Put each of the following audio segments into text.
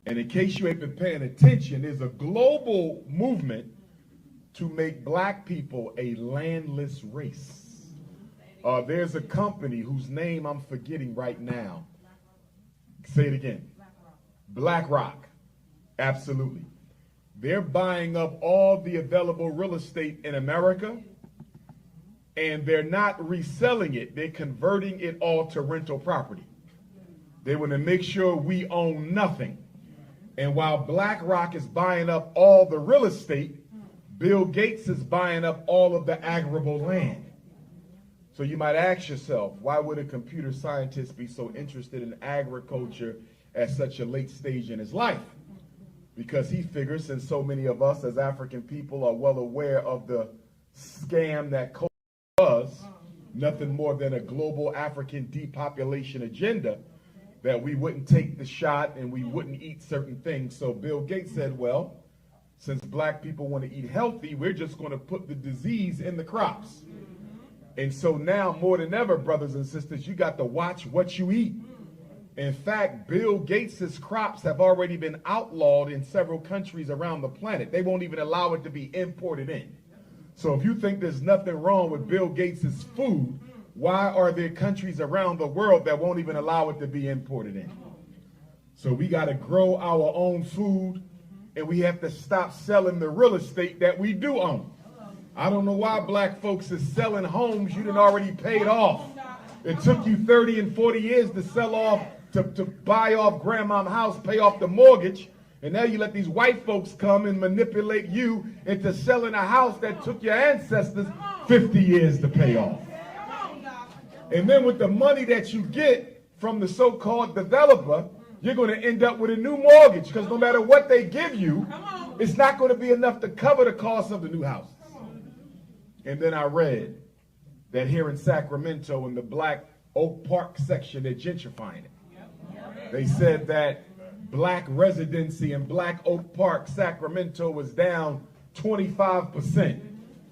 And in case you ain't been paying attention, there's a global movement to make black people a landless race. There's a company whose name I'm forgetting right now. Say it again. BlackRock. Absolutely. They're buying up all the available real estate in America, and they're not reselling it. They're converting it all to rental property. They want to make sure we own nothing. And while BlackRock is buying up all the real estate, Bill Gates is buying up all of the arable land. So you might ask yourself, why would a computer scientist be so interested in agriculture at such a late stage in his life? Because he figures, since so many of us as African people are well aware of the scam that COVID was, nothing more than a global African depopulation agenda, that we wouldn't take the shot and we wouldn't eat certain things. So Bill Gates said, well, since black people want to eat healthy, we're just going to put the disease in the crops. And so now, more than ever, brothers and sisters, you got to watch what you eat. In fact, Bill Gates' crops have already been outlawed in several countries around the planet. They won't even allow it to be imported in. So if you think there's nothing wrong with Bill Gates' food, why are there countries around the world that won't even allow it to be imported in? So we got to grow our own food, and we have to stop selling the real estate that we do own. I don't know why black folks is selling homes you done already paid off. It took you 30 and 40 years to sell off, to buy off grandma's house, pay off the mortgage, and now you let these white folks come and manipulate you into selling a house that took your ancestors 50 years to pay off. And then with the money that you get from the so-called developer, you're going to end up with a new mortgage, because no matter what they give you, it's not going to be enough to cover the cost of the new house. And then I read that here in Sacramento, in the Black Oak Park section, they're gentrifying it. They said that black residency in Black Oak Park, Sacramento, was down 25%.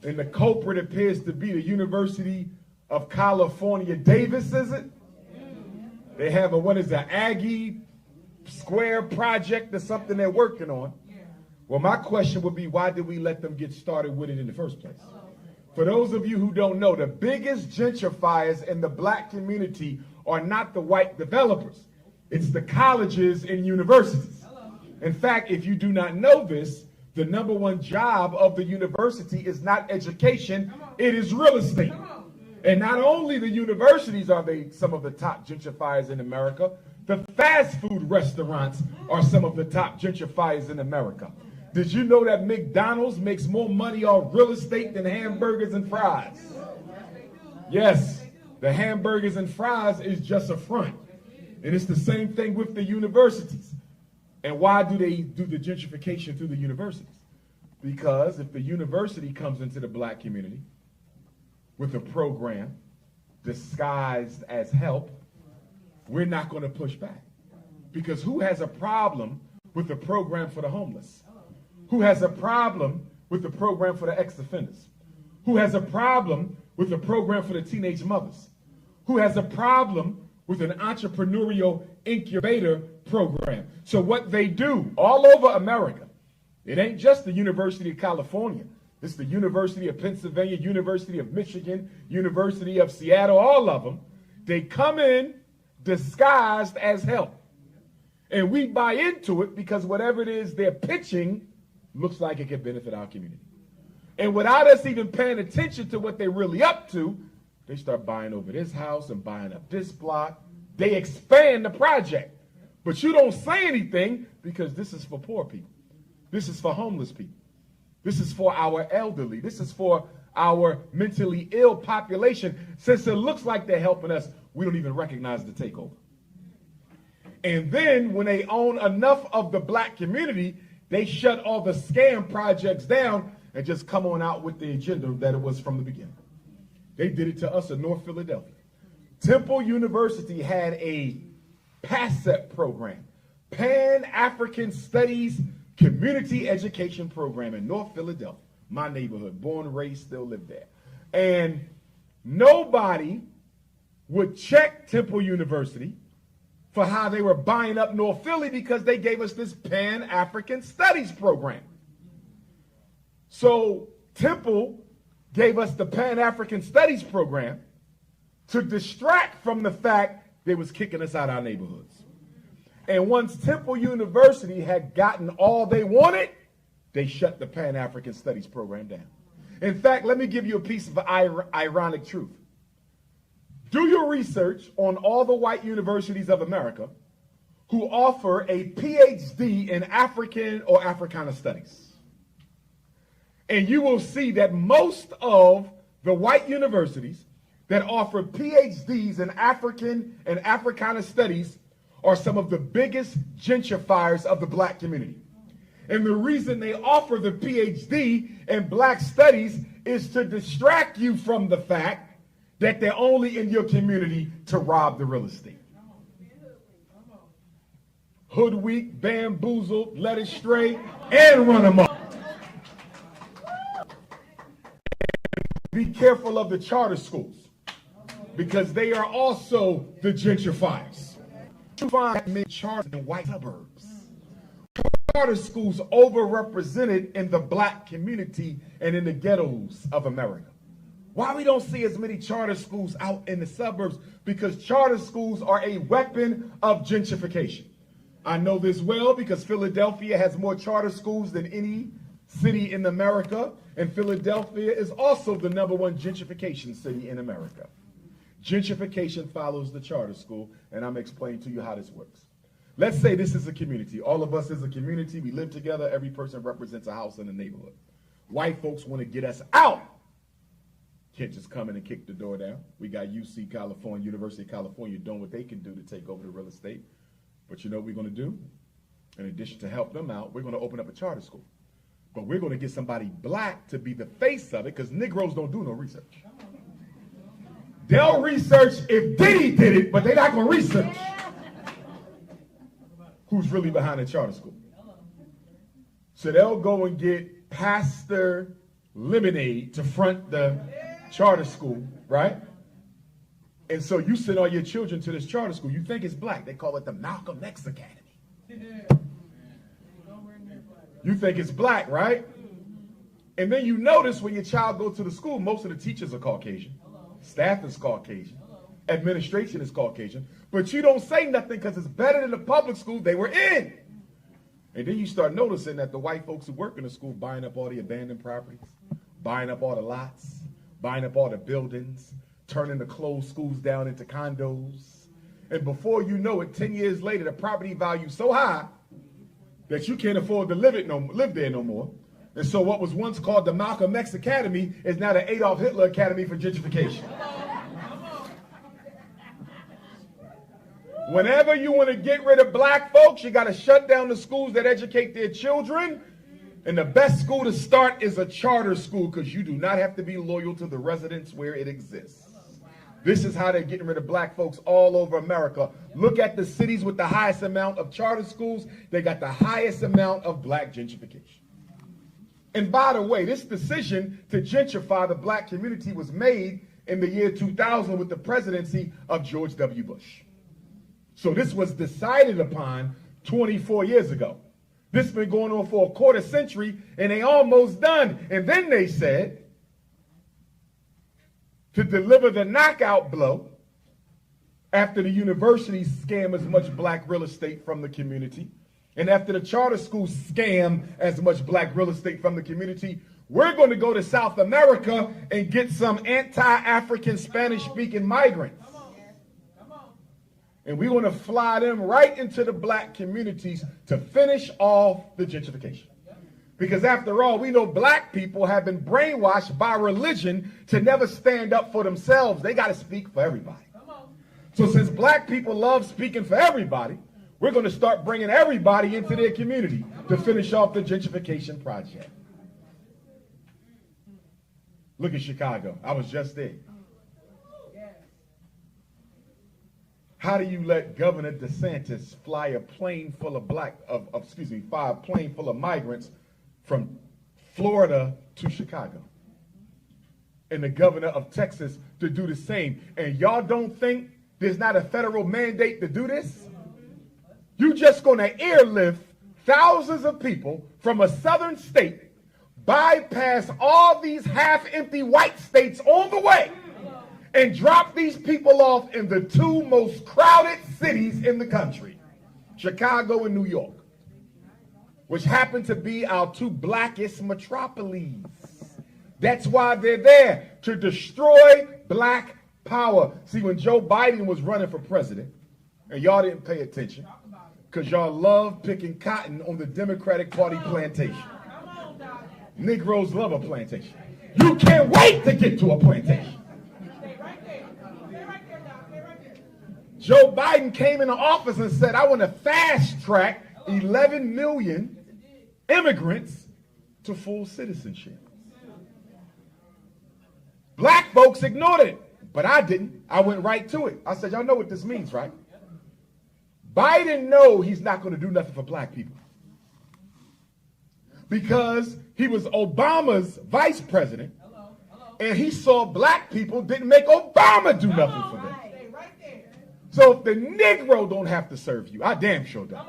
And the culprit appears to be the University of California, Davis, is it? They have an Aggie Square project or something they're working on. Well, my question would be, why did we let them get started with it in the first place? For those of you who don't know, the biggest gentrifiers in the black community are not the white developers. It's the colleges and universities. In fact, if you do not know this, the number one job of the university is not education, it is real estate. And not only the universities are they some of the top gentrifiers in America, the fast food restaurants are some of the top gentrifiers in America. Did you know that McDonald's makes more money off real estate than hamburgers and fries? Yes, the hamburgers and fries is just a front. And it's the same thing with the universities. And why do they do the gentrification through the universities? Because if the university comes into the black community with a program disguised as help, we're not going to push back. Because who has a problem with the program for the homeless? Who has a problem with the program for the ex-offenders? Who has a problem with the program for the teenage mothers? Who has a problem with an entrepreneurial incubator program? So what they do all over America, it ain't just the University of California. It's the University of Pennsylvania, University of Michigan, University of Seattle, all of them. They come in disguised as help. And we buy into it because whatever it is they're pitching looks like it could benefit our community. And without us even paying attention to what they're really up to, they start buying over this house and buying up this block. They expand the project. But you don't say anything because this is for poor people. This is for homeless people. This is for our elderly. This is for our mentally ill population. Since it looks like they're helping us, we don't even recognize the takeover. And then when they own enough of the black community, they shut all the scam projects down and just come on out with the agenda that it was from the beginning. They did it to us in North Philadelphia. Temple University had a PASEP program, Pan-African Studies Community Education Program in North Philadelphia, my neighborhood, born, raised, still live there. And nobody would check Temple University for how they were buying up North Philly because they gave us this Pan-African Studies program. So Temple gave us the Pan-African Studies program to distract from the fact they was kicking us out of our neighborhoods. And once Temple University had gotten all they wanted, they shut the Pan-African Studies program down. In fact, let me give you a piece of ironic truth. Do your research on all the white universities of America who offer a PhD in African or Africana studies. And you will see that most of the white universities that offer PhDs in African and Africana studies are some of the biggest gentrifiers of the black community. And the reason they offer the PhD in black studies is to distract you from the fact that they're only in your community to rob the real estate. Hoodwink, bamboozle, led astray, and run them up. Be careful of the charter schools, because they are also the gentrifiers. You find many charter in white suburbs. Charter schools overrepresented in the black community and in the ghettos of America. Why we don't see as many charter schools out in the suburbs? Because charter schools are a weapon of gentrification. I know this well because Philadelphia has more charter schools than any city in America, and Philadelphia is also the #1 gentrification city in America. Gentrification follows the charter school, and I'm explaining to you how this works. Let's say this is a community. All of us is a community. We live together. Every person represents a house in the neighborhood. White folks want to get us out. Can't just come in and kick the door down. We got UC California, University of California doing what they can do to take over the real estate. But you know what we're going to do? In addition to help them out, we're going to open up a charter school. But we're going to get somebody black to be the face of it, because Negroes don't do no research. They'll research if Diddy did it, but they're not going to research who's really behind the charter school. So they'll go and get Pastor Lemonade to front the charter school, right? And so you send all your children to this charter school. You think it's black. They call it the Malcolm X Academy. You think it's black, right? And then you notice when your child goes to the school, most of the teachers are Caucasian. Staff is Caucasian. Administration is Caucasian. But you don't say nothing because it's better than the public school they were in. And then you start noticing that the white folks who work in the school buying up all the abandoned properties, buying up all the lots, buying up all the buildings, turning the closed schools down into condos. And before you know it, 10 years later, the property value is so high that you can't afford to live there no more. And so what was once called the Malcolm X Academy is now the Adolf Hitler Academy for gentrification. Whenever you want to get rid of black folks, you got to shut down the schools that educate their children. And the best school to start is a charter school, because you do not have to be loyal to the residence where it exists. This is how they're getting rid of black folks all over America. Look at the cities with the highest amount of charter schools. They got the highest amount of black gentrification. And by the way, this decision to gentrify the black community was made in the year 2000 with the presidency of George W. Bush. So this was decided upon 24 years ago. This has been going on for a quarter century, and they almost done. And then they said, to deliver the knockout blow, after the universities scam as much black real estate from the community, and after the charter schools scam as much black real estate from the community, we're going to go to South America and get some anti-African Spanish-speaking migrants. And we want to fly them right into the black communities to finish off the gentrification. Because after all, we know black people have been brainwashed by religion to never stand up for themselves. They got to speak for everybody. So since black people love speaking for everybody, we're going to start bringing everybody into their community to finish off the gentrification project. Look at Chicago. I was just there. How do you let Governor DeSantis fly a plane full of fly a plane full of migrants from Florida to Chicago? And the governor of Texas to do the same. And y'all don't think there's not a federal mandate to do this? You just going to airlift thousands of people from a southern state, bypass all these half-empty white states on the way, and drop these people off in the two most crowded cities in the country, Chicago and New York, which happen to be our two blackest metropolises. That's why they're there, to destroy black power. See, when Joe Biden was running for president, and y'all didn't pay attention, because y'all love picking cotton on the Democratic Party plantation. Negroes love a plantation. You can't wait to get to a plantation. Joe Biden came into office and said, I want to fast track 11 million immigrants to full citizenship. Black folks ignored it, but I didn't. I went right to it. I said, y'all know what this means, right? Biden knows he's not going to do nothing for black people, because he was Obama's vice president, and he saw black people didn't make Obama do nothing for them. So if the Negro don't have to serve you, I damn sure don't.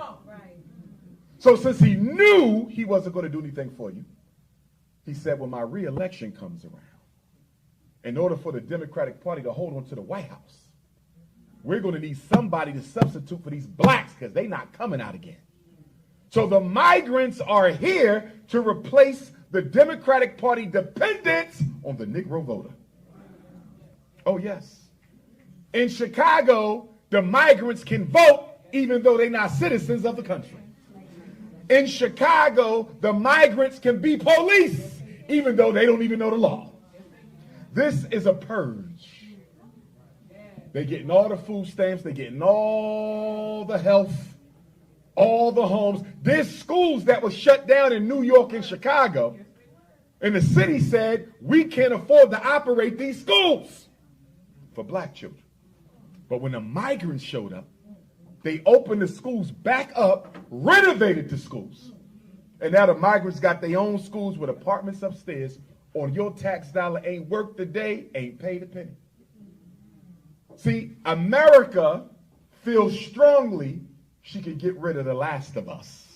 So since he knew he wasn't going to do anything for you, he said, when my re-election comes around, in order for the Democratic Party to hold on to the White House, we're going to need somebody to substitute for these blacks, because they're not coming out again. So the migrants are here to replace the Democratic Party dependence on the Negro voter. Oh, yes. In Chicago, the migrants can vote even though they're not citizens of the country. In Chicago, the migrants can be police even though they don't even know the law. This is a purge. They're getting all the food stamps. They're getting all the health, all the homes. There's schools that were shut down in New York and Chicago, and the city said, we can't afford to operate these schools for black children. But when the migrants showed up, they opened the schools back up, renovated the schools. And now the migrants got their own schools with apartments upstairs. On your tax dollar, ain't worked a day, ain't paid a penny. See, America feels strongly she can get rid of the last of us.